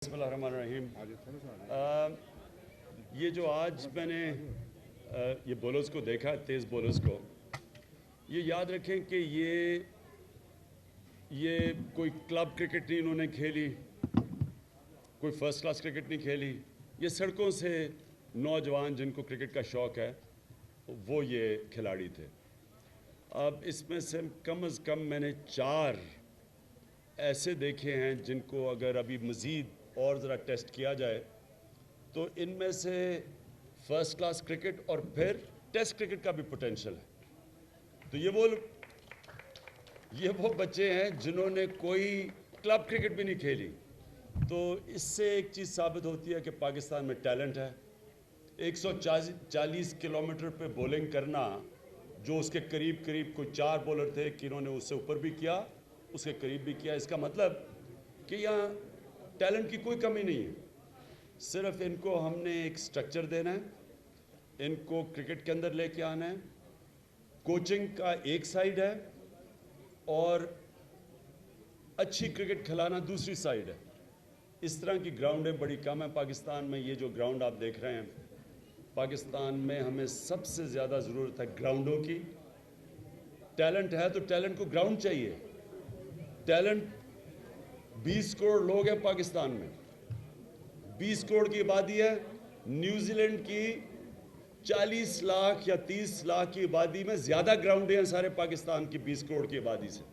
बिस्मिल्लाहिर्रहमानिर्रहीम। ये जो आज मैंने ये बॉलर्स को देखा, तेज़ बॉलर्स को, ये याद रखें कि ये कोई क्लब क्रिकेट नहीं इन्होंने खेली, कोई फर्स्ट क्लास क्रिकेट नहीं खेली। ये सड़कों से नौजवान जिनको क्रिकेट का शौक़ है वो ये खिलाड़ी थे। अब इसमें से कम से कम मैंने 4 ऐसे देखे हैं जिनको अगर अभी मज़ीद और ज़रा टेस्ट किया जाए तो इनमें से फर्स्ट क्लास क्रिकेट और फिर टेस्ट क्रिकेट का भी पोटेंशियल है। तो ये वो बच्चे हैं जिन्होंने कोई क्लब क्रिकेट भी नहीं खेली। तो इससे एक चीज़ साबित होती है कि पाकिस्तान में टैलेंट है। 140 किलोमीटर पे बॉलिंग करना, जो उसके करीब कोई 4 बॉलर थे कि इन्होंने उससे ऊपर भी किया, उसके करीब भी किया। इसका मतलब कि यहाँ टैलेंट की कोई कमी नहीं है, सिर्फ इनको हमने एक स्ट्रक्चर देना है, इनको क्रिकेट के अंदर लेके आना है। कोचिंग का एक साइड है और अच्छी क्रिकेट खिलाना दूसरी साइड है। इस तरह की ग्राउंडें बड़ी कम हैं पाकिस्तान में। ये जो ग्राउंड आप देख रहे हैं, पाकिस्तान में हमें सबसे ज़्यादा ज़रूरत है ग्राउंडों की। टैलेंट है तो टैलेंट को ग्राउंड चाहिए। टैलेंट 20 करोड़ लोग हैं पाकिस्तान में, 20 करोड़ की आबादी है। न्यूजीलैंड की 40 लाख या 30 लाख की आबादी में ज़्यादा ग्राउंडें हैं सारे पाकिस्तान की 20 करोड़ की आबादी से।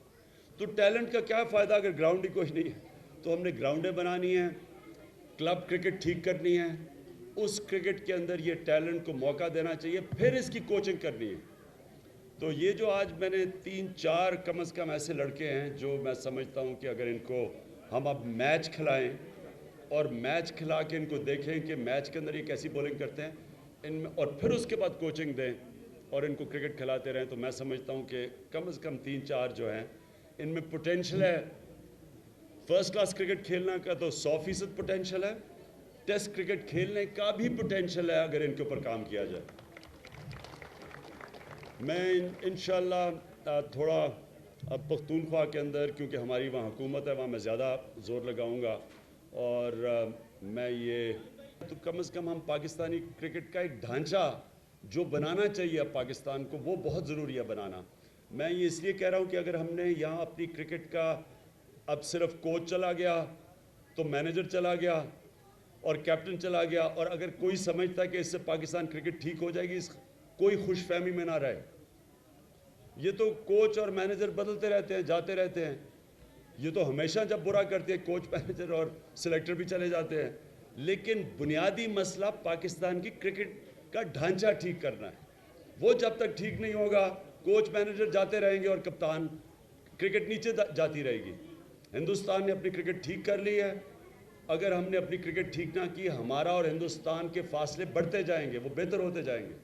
तो टैलेंट का क्या फ़ायदा अगर ग्राउंड ही कोई नहीं है। तो हमने ग्राउंडें बनानी है, क्लब क्रिकेट ठीक करनी है, उस क्रिकेट के अंदर ये टैलेंट को मौका देना चाहिए, फिर इसकी कोचिंग करनी है। तो ये जो आज मैंने 3-4 कम से कम ऐसे लड़के हैं जो मैं समझता हूँ कि अगर इनको हम अब मैच खिलाएं और मैच खिला के इनको देखें कि मैच के अंदर ये कैसी बॉलिंग करते हैं इनमें, और फिर उसके बाद कोचिंग दें और इनको क्रिकेट खिलाते रहें, तो मैं समझता हूँ कि कम से कम 3-4 जो हैं इनमें पोटेंशियल है। फर्स्ट क्लास क्रिकेट खेलने का तो 100% पोटेंशियल है, टेस्ट क्रिकेट खेलने का भी पोटेंशियल है अगर इनके ऊपर काम किया जाए। मैं इंशाल्लाह थोड़ा अब पख्तूनख्वा के अंदर, क्योंकि हमारी वहाँ हुकूमत है, वहाँ मैं ज़्यादा ज़ोर लगाऊंगा। और मैं ये तो कम से कम हम पाकिस्तानी क्रिकेट का एक ढांचा जो बनाना चाहिए अब पाकिस्तान को, वो बहुत ज़रूरी है बनाना। मैं ये इसलिए कह रहा हूँ कि अगर हमने यहाँ अपनी क्रिकेट का अब सिर्फ कोच चला गया तो मैनेजर चला गया और कैप्टन चला गया, और अगर कोई समझता है कि इससे पाकिस्तान क्रिकेट ठीक हो जाएगी, कोई खुशफहमी में ना रहे। ये तो कोच और मैनेजर बदलते रहते हैं, जाते रहते हैं। ये तो हमेशा जब बुरा करते हैं कोच मैनेजर और सिलेक्टर भी चले जाते हैं। लेकिन बुनियादी मसला पाकिस्तान की क्रिकेट का ढांचा ठीक करना है। वो जब तक ठीक नहीं होगा, कोच मैनेजर जाते रहेंगे और कप्तान, क्रिकेट नीचे जाती रहेगी। हिंदुस्तान ने अपनी क्रिकेट ठीक कर ली है। अगर हमने अपनी क्रिकेट ठीक ना की, हमारा और हिंदुस्तान के फासले बढ़ते जाएंगे, वो बेहतर होते जाएंगे।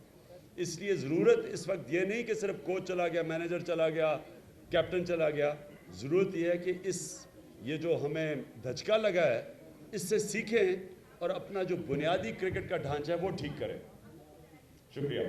इसलिए ज़रूरत इस वक्त ये नहीं कि सिर्फ कोच चला गया, मैनेजर चला गया, कैप्टन चला गया। ज़रूरत यह है कि ये जो हमें धचका लगा है इससे सीखें और अपना जो बुनियादी क्रिकेट का ढांचा है वो ठीक करें। शुक्रिया।